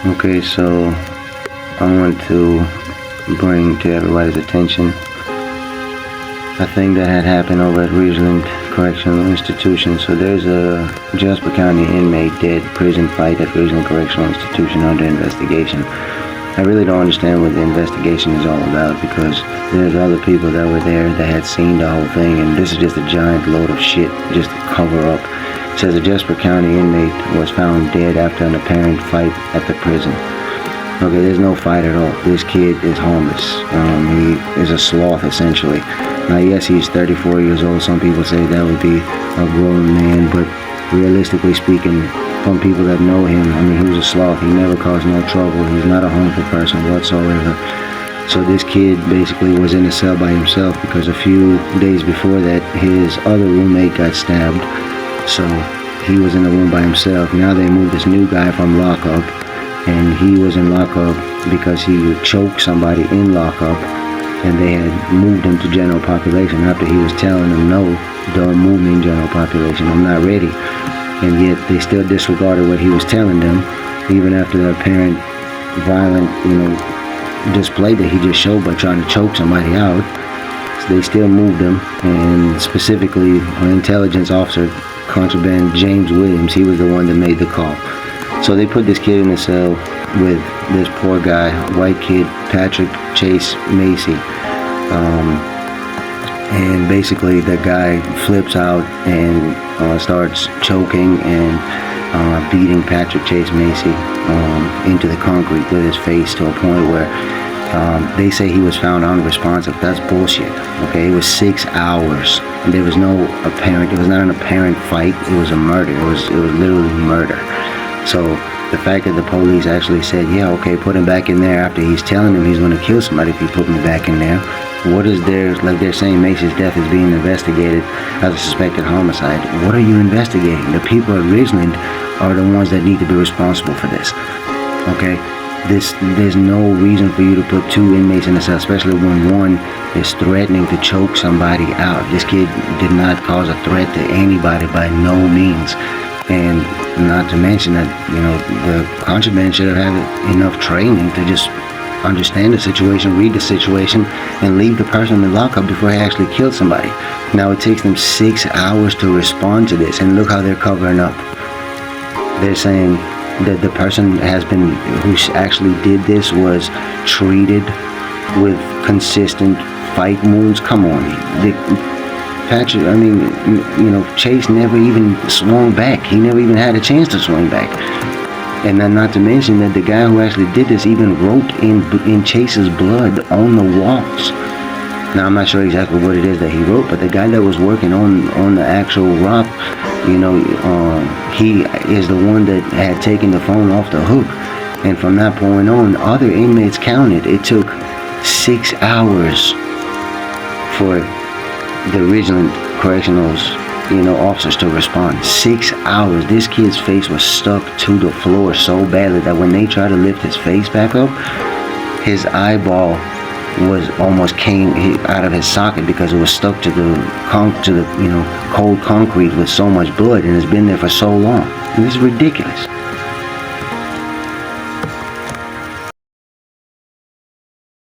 Okay, so I want to bring to everybody's attention a thing that had happened over at Ridgeland Correctional Institution. So there's a Jasper County inmate dead, prison fight at Ridgeland Correctional Institution under investigation. I really don't understand what the investigation is all about, because there's other people that were there that had seen the whole thing, and this is just a giant load of shit just to cover up. It says a Jasper County inmate was found dead after an apparent fight at the prison. Okay, there's no fight at all. This kid is homeless. He is a sloth, essentially. Now, yes, he's 34 years old. Some people say that would be a grown man, but realistically speaking, from people that know him, I mean, he was a sloth. He never caused no trouble. He's not a harmful person whatsoever. So this kid basically was in a cell by himself because a few days before that, his other roommate got stabbed. So he was in the room by himself. Now they moved this new guy from lockup, and he was in lockup because he choked somebody in lockup, and they had moved him to general population after he was telling them, no, don't move me in general population, I'm not ready. And yet they still disregarded what he was telling them, even after the apparent violent, display that he just showed by trying to choke somebody out. So they still moved him, and specifically an intelligence officer, Contraband James Williams, he was the one that made the call. So they put this kid in a cell with this poor guy, white kid, Patrick Chase Macy. And basically the guy flips out and starts choking and beating Patrick Chase Macy into the concrete with his face, to a point where they say he was found unresponsive. That's bullshit. Okay, it was 6 hours, and there was no apparent. It was not an apparent fight. It was a murder. It was literally murder. So the fact that the police actually said, yeah, okay, put him back in there after he's telling them he's going to kill somebody if you put me back in there. What is there, like they're saying Macy's death is being investigated as a suspected homicide. What are you investigating? The people at Ridgeland are the ones that need to be responsible for this. Okay? There's no reason for you to put two inmates in a cell, especially when one is threatening to choke somebody out. This kid did not cause a threat to anybody by no means. And not to mention that, the contraband should have had enough training to just understand the situation, read the situation, and leave the person in lockup before he actually killed somebody. Now it takes them 6 hours to respond to this, and look how they're covering up. They're saying that the person who actually did this was treated with consistent fight wounds. Come on, Patrick, Chase never even swung back. He never even had a chance to swing back. And then not to mention that the guy who actually did this even wrote in Chase's blood on the walls. Now, I'm not sure exactly what it is that he wrote, but the guy that was working on the actual rock, he is the one that had taken the phone off the hook. And from that point on, other inmates counted. It took 6 hours for the Ridgeland Correctionals officers to respond. 6 hours. This kid's face was stuck to the floor so badly that when they tried to lift his face back up, his eyeball was almost came out of his socket because it was stuck to the cold concrete with so much blood, and it's been there for so long. And this is ridiculous.